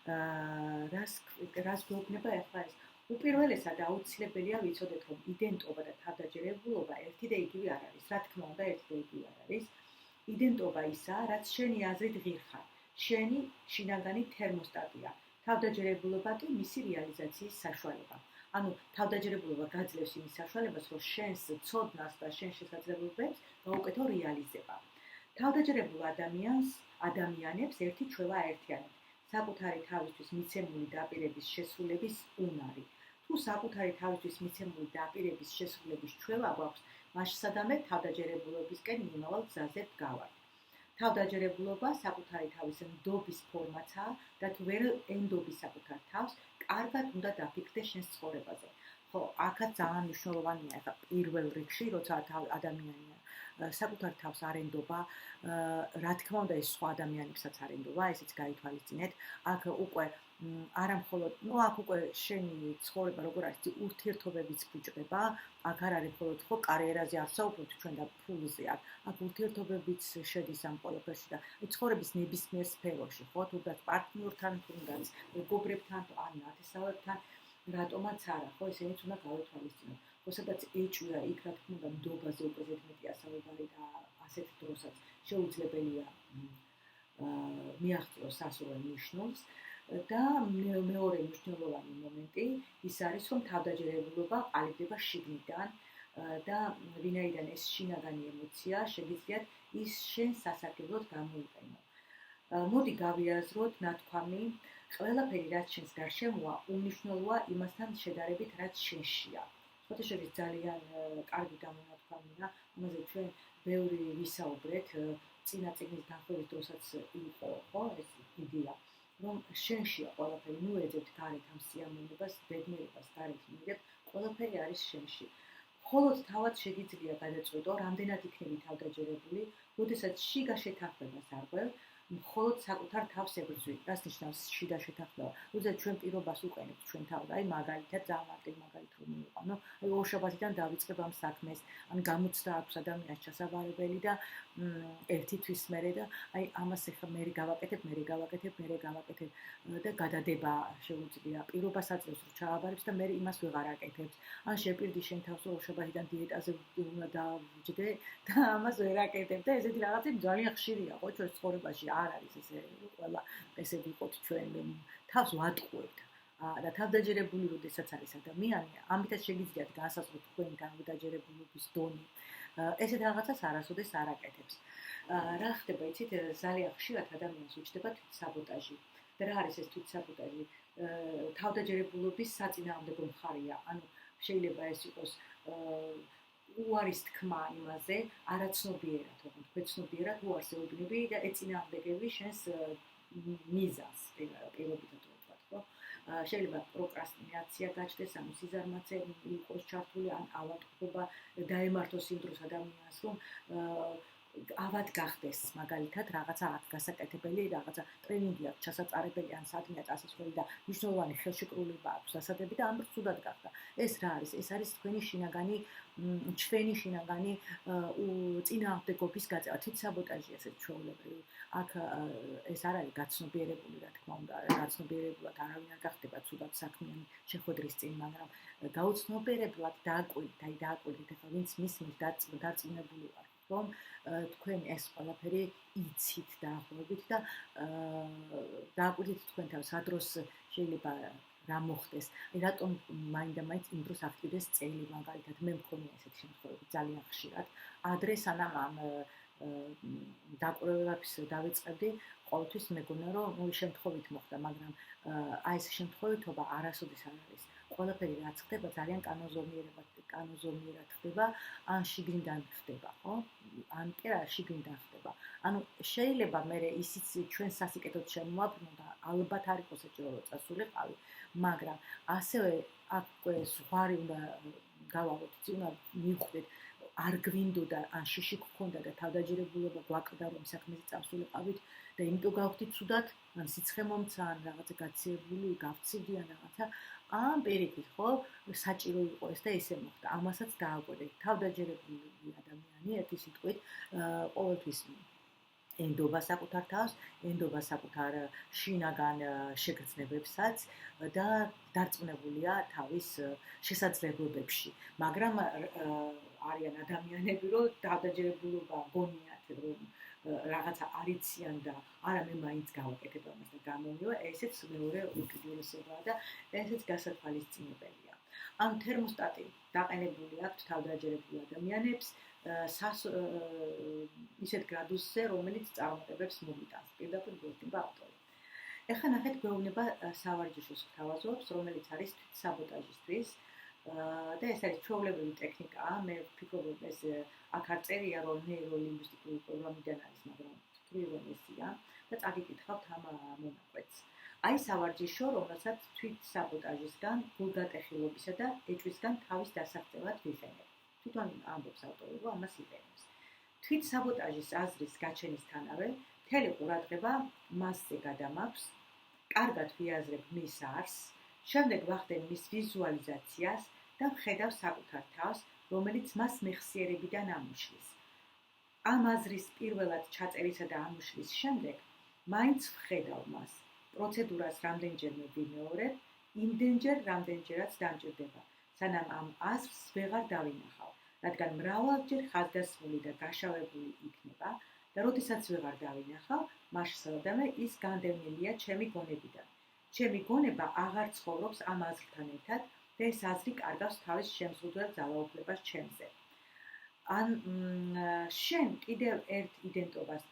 რას გვეუბნება ახლა ეს უპირველესად აუცილებელია ვიცოდეთ რომ იდენტობა და თავდაჯერებულობა ერთი და იგივე არ არის რა თქმა უნდა ერთი და იგივე არ არის იდენტობა ისაა რაც შენი აზრით ღირხარ შენი შინაგანი თერმოსტატია თავდაჯერებულობა კი მისი რეალიზაციის საშუალება ანუ თავდაჯერებულობა გაძლევს იმის საშუალებას რომ შენს ცოდნას და შენ შესაძლებლობებს გაუკეთო რეალიზება თავდაჯერებულ ადამიანებს ერთი ჩვევა აერთიანებს საკუთარი თავისთვის მიცემული დაპირების შესრულების უნარი. თუ საკუთარი თავისთვის მიცემული დაპირების შესრულების ჩვევა გვაქვს, მასშტაბად თავდაჯერებულობისკენ მიმავალ გზაზე ვგავართ. თავდაჯერებულობა საკუთარი თავის ნდობის ფორმაცაა და თუ ვერ ენდობი საკუთარ თავს, კარგად უნდა დაფიქრდე შენს ცხოვრებაზე. ხო, აქაც ძალიან მნიშვნელოვანია ახლა პირველ რიგში, როცა ადამიანია საკუთარ თავს არ ენდობა, რა თქმა უნდა ეს სხვა ადამიანებსაც არ ენდობა, ესეც გაითვალისწინეთ. აქ უკვე არა მხოლოდ, აქ უკვე შენი ცხოვრება როგორ არის, ურთიერთობებიც ბუჭდება, აქ არ არის მხოლოდ ხო კარიერაზე არ საუბრობთ ჩვენ და ფულზე, აქ ურთიერთობებიც შედის ამ ყველაფერში და ცხოვრების ნებისმიერ სფეროში, ხო, თუნდაც პარტნიორთან, თუნდაც მეგობრებთან, ან ნათესავებთან, რატომაც არა, ხო, ესენიც უნდა გავეთვალისწინოთ. ხო, სადაც ეჭვია, იქ რა თქმა უნდა ნდობაზე უკვე ზედმეტია საუბარი და ასეთ დროსაც შეუძლებელია მიაღწიოს სასურველ ნიშნულს და მეორე მნიშვნელოვანი მომენტი ის არის რომ თავდაჯერებულობა ყალიბდება შიგნიდან და ვინაიდან ეს შინაგანი ემოცია შეგიძლიათ ის შენ სასარგებლოდ გამოიყენო. მოდი გავიაზროთ ნათქვამი ყველაფერი რაც შენს გარშემოა უმნიშვნელოა იმასთან შედარებით რაც შენშია. შორის ძალიან კარგი გამონათქვამია, ამაზე ჩვენ ბევრი ვისაუბრეთ, წინა წიგნის განხილვის დროსაც იყო, ხო, ეს იდეა, რომ შენშია ყველაფერი, ნუ ეძებთ გარეთ ამ სიამოვნებას, ბედნიერებას გარეთ მივიდეთ, ყველაფერი არის შენში. მხოლოდ თავად შეგიძლია გადაწყვეტო, რამდენად იქნები თავდაჯერებული, როდესაც შიგა შეთანხმებას არ გვევ, მხოლოდ საკუთარ თავს ებრძვი. რას ნიშნავს შიდა შეთანხმება? როდესაც ჩვენ პირობას უყენებთ ჩვენ თავს, აი მაგალითად ძალიან მარტივ მაგალითად რომ მივიყვანო, აი ორშაბათიდან დავიწყებ ამ საქმეს, ან გამოცდა აქვს ადამიანს ჩასაბარებელი და ერთი თვის მერე და აი ამას ახლა მე გავაკეთებ და გადადება შეუძლია. პირობას აძლევს რომ ჩააბარებს და მე იმას ვეღარ აკეთებს. ან შეპირდი შენ თავს ორშაბათიდან დიეტაზე უნდა დავჯდე და ამას ვერ აკეთებ და ესეთი რაღაცები ძალიან ხშირია ხო ჩვენს ცხოვრებაში. არ არის ესე ყველა ესე ვიყოთ ჩვენ თავს ვატყუებთ და თავდაჯერებული როდესაც არის ადამიანი ამითაც შეგიძლიათ განსაზღვროთ თქვენი თავდაჯერებულობის დონე ესეთ რაღაცას არასოდეს არ აკეთებს რა ხდება იცით ძალიან ხშირად ადამიანს უჩნდება თვითსაბოტაჟი და რა არის ეს თვითსაბოტაჟი თავდაჯერებულობის საწინააღმდეგო მხარეა ანუ შეიძლება ეს იყოს უარის თქმა იმაზე არაცნობიერად, თქვენ ცნობიერად უარსებობნები და ეწინააღმდეგები შენს მიზანს, პირობითად ვთქვათ, ხო? შეიძლება პროკრასტინაცია გაჩნდეს, ანუ სიზარმაცე იყოს ჩართული, ან ავადმყოფობა დაემართოს იმ დროს ადამიანს, რომ ავად გახდეს მაგალითად რაღაცა აქ გასაკეთებელი, რაღაცა ტრენინგი აქვს, ჩასაწარებელი ან საათმეა წასასვლელი და მნიშვნელოვანი ხელშეკრულება აქვს დასადები და ამბობ ცუდად გახდა. ეს რა არის? ეს არის ჩვენი შინაგანი წინააღმდეგობის გაწევა, თვითსაბოტაჟი ასეთ ჩვეულებრივი. აქ ეს არ არის გაცნობიერებული, რა თქმა უნდა, გაცნობიერებულად არავინ არ გახდება ცუდად საქმიანი შეხვედრის წინ, მაგრამ გაუცნობიერებლად დააკვირდით, ახლა ვინც მისმის დარწმუნებული ვარ, რომ თქვენ ეს ყველაფერი იცით დაახლოებით და დააკვირდით თქვენ თავს, რა დროს შეიძლება რა მოხდეს. რატომ მაინდა-მაინც იმ დროს აქტივდეს წელი, მაგალითად, მე მქონია ესეთი შემთხვევები ძალიან ხშირად. ადრე სანამ ამ დაკვირვებებს დავიწყებდი, ყოველთვის მეგონა რომ შემთხვევით მოხდა, მაგრამ აი ეს შემთხვევითობა არასოდეს არ არის. ყველაფერი რაც ხდება ძალიან კანონზომიერად ხდება, ან შიგნიდან ხდება, ხო? ან კი რა, შიგნიდან ხდება. ანუ შეიძლება მე ისიც ჩვენ სასიკეთოდ შემოაბრუნო და ალბათ არ იყოს საჭირო რომ წასულიყავი, მაგრამ ასევე აქ ზღვარი უნდა გავაღოთ, უნდა მივხვდეთ არ გვინდოდა ან შიში გქონდა და თავდაჯერებულობა გვაკლდა რომ საქმეზე წასულიყავით და იმიტომ გავხდით ცუდად, ან სიცხე მომცა, ან რაღაცა გაციებული, გავცივდი ან რაღაცა, ან პირიქით, ხო, საჭირო იყო ეს და ისე მოხდა. ამასაც დააკვირდით. თავდაჯერებული ადამიანი ერთი სიტყვით ყოველთვის ენდობა საკუთარ თავს, ენდობა საკუთარ შინაგან შეგრძნებებსაც და დარწმუნებულია თავის შესაძლებლობებში. მაგრამ არიან ადამიანები, რომ თავდაჯერებულობა გონიათ, რომ რაღაცა არიციან და არა მე მაინც გავაკეთებ ამას და გამომივა, ესეც მეორე უკიდურესობაა და ესეც გასათვალისწინებელია. ამ თერმოსტატი დაყენებული აქვს თავდაჯერებულ ადამიანებს ისეთ გრადუსზე, რომელიც წარმატებებს მომიტანს. პირდაპირ გვეუბნება ავტორი. ეხლა ნახეთ გვეუბნება სავარჯიშოს გთავაზობს, რომელიც არის თვითსაბოტაჟისთვის და ეს არის ჩვეულებრივი ტექნიკა. მე ვფიქრობ, რომ ეს აქ არ წერია, რომ ნეიროლინგვისტიკური პროგრამიდან არის, მაგრამ თქვი რომ ესია და წაგიკითხავთ ამ მონაკვეთს. აი სავარჯიშო, რომელსაც თვითსაბოტაჟისგან, გულგატეხილობისა და ეჭვისგან თავის დასაღწევად ვიყენებ. თვითონ ამბობს ავტორი, რომ ამას იყენებს. თვითსაბოტაჟის აზრის გაჩენისთანავე, მთელი ყურადღება მასზე გადამაქვს, კარგად ვიაზრებ მის არსს, შემდეგ ვახდენ მის ვიზუალიზაციას და ვხედავ საკუთარ თავს, რომელიც მას მეხსიერებიდან ამუშლის. ამ აზრის პირველად ჩაწერისა და ამუშლის შემდეგ, მაინც ვხედავ მას. პროცედურას რამდენჯერმე ვიმეორებ, იმდენჯერ, რამდენჯერაც დამჭირდება, სანამ ამ აზრს ვეღარ დავინახავ, რადგან მრავალჯერ ხაზგასმული და გაშავებული იქნება და როდესაც ვეღარ დავინახავ, მასშტაბებად ის განდევნილია ჩემი გონებიდან. ჩემი გონება აღარ ცხოვრობს ამ აზრთან ერთად და ეს აზრი კარგავს თავის შემზღუდველ ძალაუფლებას ჩემზე. ან შენს კიდევ ერთ იდენტობას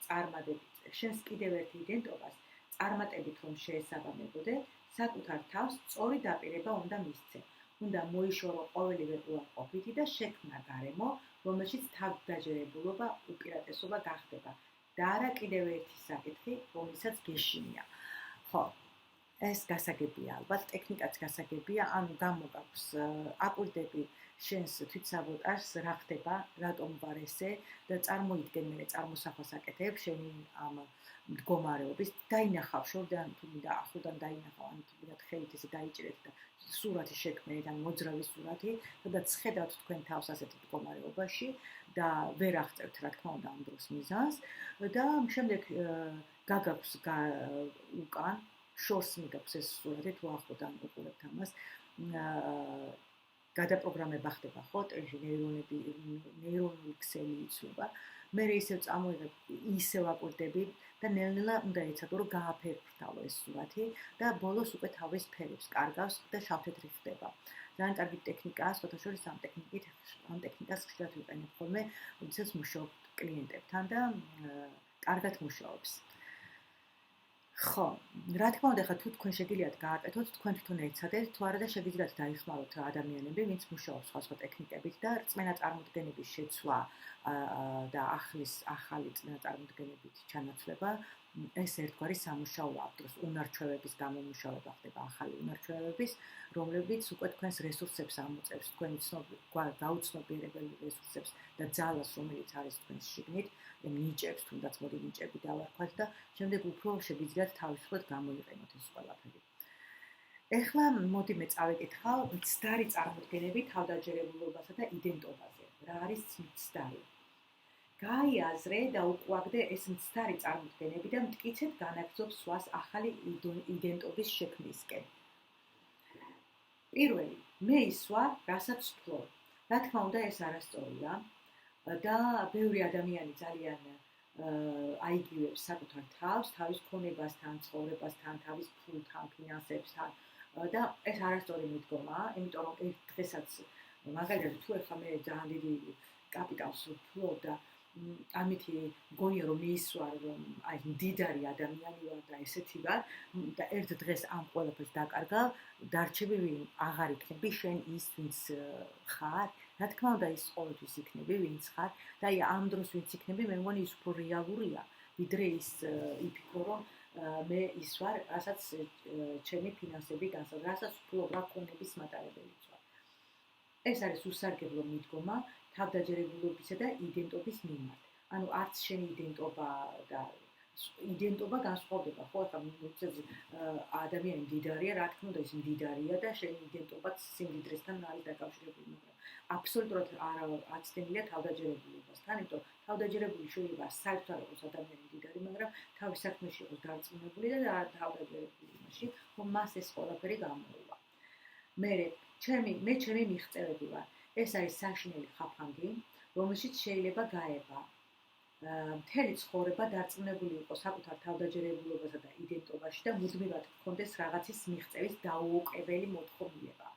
წარმატებით რომ შეესაბამებოდე, საკუთარ თავს სწორი დაპირება უნდა მისცე. უნდა მოიშორო ყოველივე უარყოფითი და შექმნა გარემო, რომელშიც თავდაჯერებულობა უპირატესობა გახდება და არა კიდევ ერთი საკითხი, რომელსაც გეშინია. ხო, ეს გასაგებია, ალბათ ტექნიკაც გასაგებია, ანუ გამოგაქვს აკვირდები შენს თვითსაბოტაჟს, რა ხდება, რატომ ვარ ესე და წარმოიდგენ მე წარმოსახვას აკეთებ შენი ამ მდგომარეობის, დაინახავ შორიდან თუ მინდა ახლიდან დაინახავ, ან თუ მინდა ხელით ესე დაიჭერეთ და სურათი შექმნით, ან მოძრავი სურათი, სადაც ხედავთ თქვენ თავს ასეთ მდგომარეობაში და ვერ აღწევთ, რა თქმა უნდა, ამ დროს მიზანს და შემდეგ გაგაქვს უკან შორს მიგაქვს ეს სურათი, თუ ახლიდან უყურებთ ამას, გადაპროგრამება ხდება, ხო, ნეირონული ქსელი იცვლება. მე ისევ წამოიღებ, ისევ აკვირდები და ნელ-ნელა უნდა ეცადო, რომ გააფერფრთალო ეს სურათი და ბოლოს უკვე თავის ფერებს კარგავს და შავ-თეთრი ხდება. ძალიან კარგი ტექნიკაა, სხვათა შორის ამ ტექნიკას ხშირად ვიყენებ ხოლმე, როდესაც მუშაობ კლიენტებთან და კარგად მუშაობს. ხო, რა თქმა უნდა, ხა თუ თქვენ შეგიძლიათ გააკეთოთ, თქვენ თვითონ ეცადეთ, თუ არა და შეგიძლიათ დაიხმაროთ ადამიანები, ვინც მუშაობს სხვა ტექნიკებით და რწმენა წარმოდგენების შეცვლა და ახალი რწმენა წარმოდგენებით ჩანაცვლება ეს ერთგვარი სამუშაო აქვს დროს უნარჩვევების გამომუშავება ხდება ახალი უნარჩვევების რომლებიც უკვე თქვენს რესურსებს ამოწევს თქვენი გაუცნობიერებელი რესურსებს და ძალას რომელიც არის თქვენს შიგნით ნიჭებს თუნდაც მოდი ნიჭები დავარქვათ და შემდეგ უფრო შეგიძლიათ თავისუფლად გამოიყენოთ ეს ყველაფერი. ეხლა მოდი მე წავეკითხავ მცდარი წარმოდგენები თავდაჯერებულობასა და იდენტობაზე. რა არის მცდარი? გაიაზრე და უყვაგდე ეს მცდარი წარმოდგენები და მტკიცედ განაგრძობ სხვას ახალი იდენტობის შექმნისკენ. პირველი, მე ის ვარ, რასაც ვფლობ. რა თქმა უნდა, ეს არასწორია და ბევრი ადამიანი ძალიან აიგივებს საკუთარ თავს, თავის ქონებასთან, ცხოვრებასთან, თავის ფულთან, ფინანსებთან და ეს არასწორი მიდგომაა, იმიტომ რომ ერთ დღესაც მაგალითად თუ ეხლა მე ძალიან დიდი კაპიტალს ვფლობ და ამითი მგონია რომ ის ვარ რომ აი მდიდარი ადამიანი ვარ და ესეთი ვარ და ერთ დღეს ამ ყველაფერს დაკარგავ დარჩები ვინ აღარ იქნები შენ ის ვინც ხარ რა თქმა უნდა ის ყოველთვის იქნები ვინც ხარ და აი ამ დროს ვინც იქნები მე მგონი ის უფრო რეალურია ვიდრე ის იფიქრო რომ მე ის ვარ რასაც ჩემი ფინანსები განსაზღვრა რასაც ვფლობ რა ქონების მატარებელიც ვარ ეს არის უსარგებლო მიდგომა თავდაჯერებულობისა და იდენტობის მიმართ. ანუ არც შენი იდენტობა და იდენტობა განსხვავდება. ხო, ახლა მოწეს ადამიანი მდიდარია, რა თქმა უნდა ის მდიდარია და შენი იდენტობაც სიმდიდრესთან არის დაკავშირებული, მაგრამ აბსოლუტურად არ აცდენილია თავდაჯერებულობასთან, იმიტომ თავდაჯერებული შეიძლება საერთოდ არ იყოს ადამიანი მდიდარი, მაგრამ თავის საქმეში იყოს დარწმუნებული და თავდაჯერებული იმაში, რომ მას ეს ყველაფერი გამოუვა. მე ჩემი მიღწევები ვარ. ეს არის საშინელი ხაფანგი, რომელშიც შეიძლება გაება მთელი ცხოვრება დარწმუნებული იყო საკუთარ თავდაჯერებულობასა და იდენტობაში და მუდმივად ჰქონდეს რაღაცის მიღწევის დაუოკებელი მოთხოვნილება.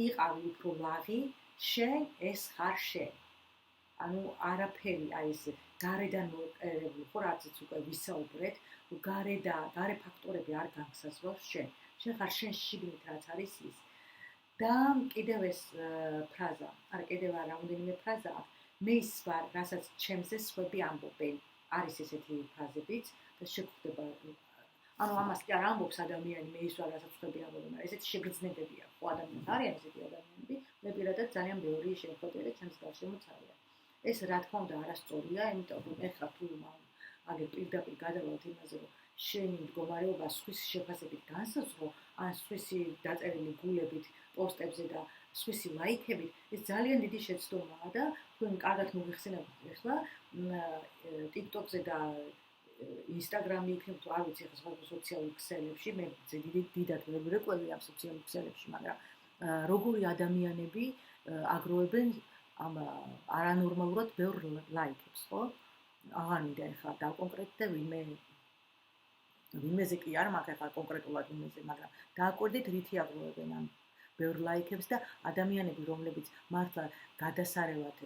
იყავი უფრო ლაღი, შენ ეს ხარ შენ. ანუ არაფერი აი ეს გარედან მოყერებული ხო რაციც უკვე ვისაუბრეთ, გარე ფაქტორები არ განსაზღვრავს შენ. შენ ხარ შენ შიგნით რაც არის ის. და კიდევ ეს ფრაზა, კიდევ რამდენიმე ფრაზა აქვს. მე ის ვარ, რასაც ჩემზე სხვები ამბობენ. არის ესეთი ფრაზებიც და შეგვხვდება. ანუ ამას კი არ ამბობს ადამიანი, მე ის ვარ, რასაც სხვები ამბობენ, მაგრამ ესეთი შეგრძნებებია. ხო ადამიანს არიან ესეთი ადამიანები, მე პირადად ძალიან ბევრი შეხვედრა და ჩემს გარშემოც არიან. ეს რა თქმა უნდა არასწორია, იმიტომ რომ ეხლა თუ აგერ პირდაპირ გადავალთ იმაზე, რომ შენი მდგომარეობა სხვის შეფასებით განსაზღვრო, ან სხვისი დაწერილი გულებით პოსტებზე და სხვისი ლაიქებით, ეს ძალიან დიდი შეცდომაა და თქვენ კარგად მოგიხსენებთ ახლა TikTok-ზე და Instagram-ი იქნებ თუ არ ვიცი ახლა სხვა სოციალურ ქსელებში, მე დიდად ვერ ვიკვირდი ამ სოციალურ ქსელებში, მაგრამ როგორი ადამიანები აგროვებენ ამ არანორმალურად ბევრ ლაიქებს, ხო? აღარ მინდა ახლა დავკონკრეტდე ვიმეზე კი არ მაქვს ახლა კონკრეტულად ვიმეზე, მაგრამ დააკვირდით რითი აგროვებენ ამ ბევრ ლაიქებს და ადამიანები, რომლებიც მართლა გადასარევად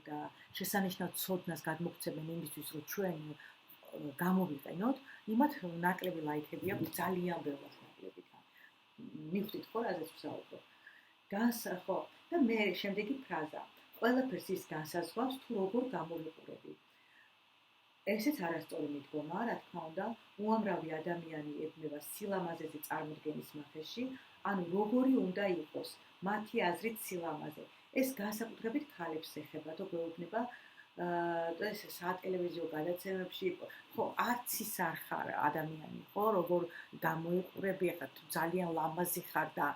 და შესანიშნავ ცოდნას გადმოგვცემენ იმისთვის, რომ ჩვენ გამოვიყენოთ, იმათ ნაკლები ლაიქები აქვს ძალიან ბევრად ნაკლები. მივხვდით ხო, რაზეც ვსაუბრობ. ხო, და მე შემდეგი ფრაზა. ყველაფერს ის განსაზღვრავს, თუ როგორ გამოვიყურები. ესეც არასწორი მიდგომაა, რა თქმა უნდა, უამრავი ადამიანი ებმება სილამაზეზე წარმოდგენის მახეში, ანუ როგორი უნდა იყოს მათი აზრით სილამაზე. ეს განსაკუთრებით ქალებს ეხება, თუ გვეუბნება ეს სატელევიზიო გადაცემებში, ხო, არც ის არ ხარ ადამიანი, ხო, როგორ გამოიყურები, ახლა თუ ძალიან ლამაზი ხარ და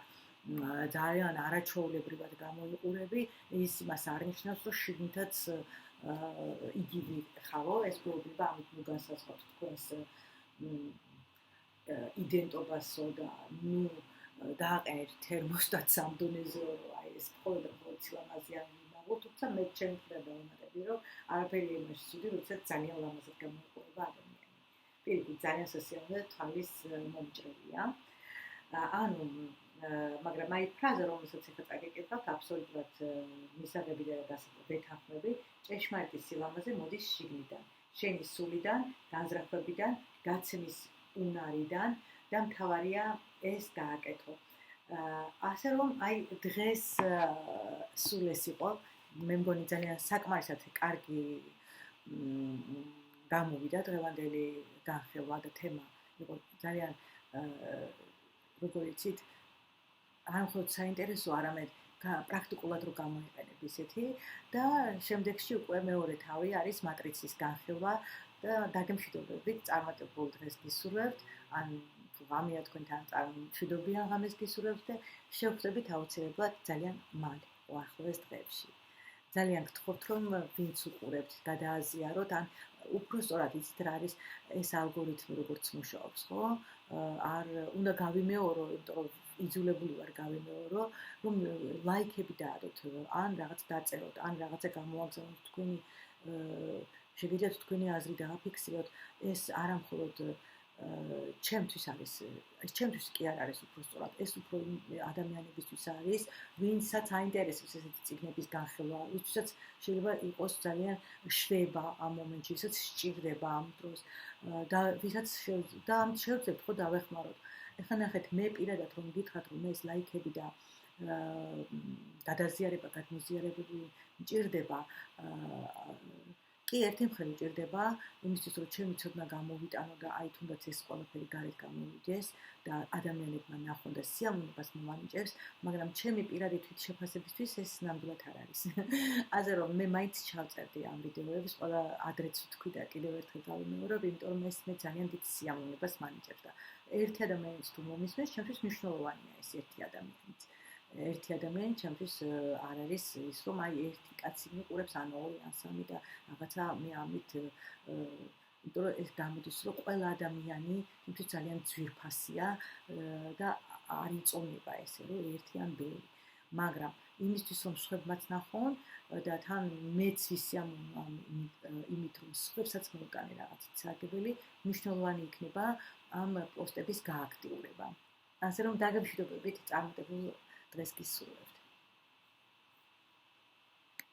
ძალიან არაჩვეულებრივად გამოიყურები, ის იმას არ ნიშნავს, რომ შიგნითაც იგივე ხარო, ეს პრობლემა ამით მოგანსაზღვრავს თქვენს იდენტობასო და დააყენეთ თერმოსტატ სამდონეზე, აი ეს ყოველდღიურად სილამაზიანი ვიმაღო, თუმცა მე ჩემ მხრიდან დავუმატები, რომ არაფერი იმაში ცუდი, როდესაც ძალიან ლამაზად გამოიყურება ადამიანი. პირიქით, ძალიან სასიამოვნო თვალის მომჭრელია. ანუ მაგრამ აი ფრაზა, რომელსაც ახლა წაგეკითხავთ, აბსოლუტურად მისაღები და ვეთანხმები, ჭეშმარიტი სილამაზე მოდის შიგნიდან, შენი სულიდან, განზრახვებიდან, გაცემის უნარიდან და მთავარია ეს გააკეთო. ასე რომ აი დღეს სულ ეს იყო, მე მგონი ძალიან საკმარისად კარგი გამოვიდა დღევანდელი განხილვა და თემა იყო ძალიან როგორ იცით არ მხოლოდ საინტერესო, არამედ პრაქტიკულად რო გამოიყენებ ისეთი და შემდეგში უკვე მეორე თავი არის მატრიცის განხილვა და დაგემშვიდობებით წარმატებულ დღეს გისურვებთ ან ღამეა თქვენთან წარმშვიდობიან ღამეს გისურვებთ და შევხვდებით აუცილებლად ძალიან მალე უახლოეს დღეებში ძალიან გთხოვთ რომ ვინც უყურებთ გადააზიაროთ ან უფრო სწორად იცით რა არის ეს ალგორითმი როგორც მუშაობს ხო არ უნდა გავიმეორო იმიტომ რომ იძულებული ვარ გავიმეორო რომ ლაიქები დაადოთ ან რაღაც დაწეროთ ან რაღაცა გამოაგზავნოთ თქვენი შეგიძლიათ თქვენი აზრი დააფიქსიროთ ეს არა მხოლოდ ჩემთვის არის ეს ჩემთვის კი არ არის უფრო სწორად ეს უფრო ადამიანებისთვის არის ვინცაც აინტერესებს ესეთი წიგნების განხილვა ვისაც შეიძლება იყოს ძალიან შვება ამ მომენტში ვისაც სჭირდება ამ დროს და ვისაც და ამ შევძლებთ ხო დავეხმაროთ ეხლა ნახეთ მე პირადად რომ გითხრათ რომ ეს ლაიქები და გადაზიარება გადმოზიარებები მჭირდება კი ერთი მხრივ ჭირდება იმისთვის რომ ჩემი ცოდნა გამოვიტანო და აი თუნდაც ეს ყველაფერი გარეთ გამოვიდეს და ადამიანებმა ნახონ და სიამოვნებას მომანიჭებს მაგრამ ჩემი პირადი თვითშეფასებისთვის ეს ნამდვილად არ არის ასე რომ მე მაინც ჩავწერდი ამ ვიდეოებს ყველა ადრეც ვთქვი და კიდევ ერთხელ გავიმეორებ იმიტომ რომ ეს მე ძალიან დიდ სიამოვნებას მანიჭებს და ერთი ადამიანის თუ მომისმენს ჩემთვის მნიშვნელოვანია ეს ერთი ადამიანიც ერთი ადამიანი ჩემთვის არ არის ის რომ აი ერთი კაცი მიყურებს ან ორი ან სამი და რაღაცა მე ამით იმიტომ რომ ეს გამოდის რომ ყველა ადამიანი იმით ძალიან ძვირფასია და არ იწონება ესე რომ ერთი ან ბევრი მაგრამ იმისთვის რომ სხვებმაც ნახონ და თან მეც ვისიამოვნო იმით რომ სხვებსაც მოვკანე რაღაც სარგებელი მნიშვნელოვანი იქნება ამ პოსტების გააქტიურება ასე რომ დაგემშვიდობებით წარმატებულ დღეს გისურვებთ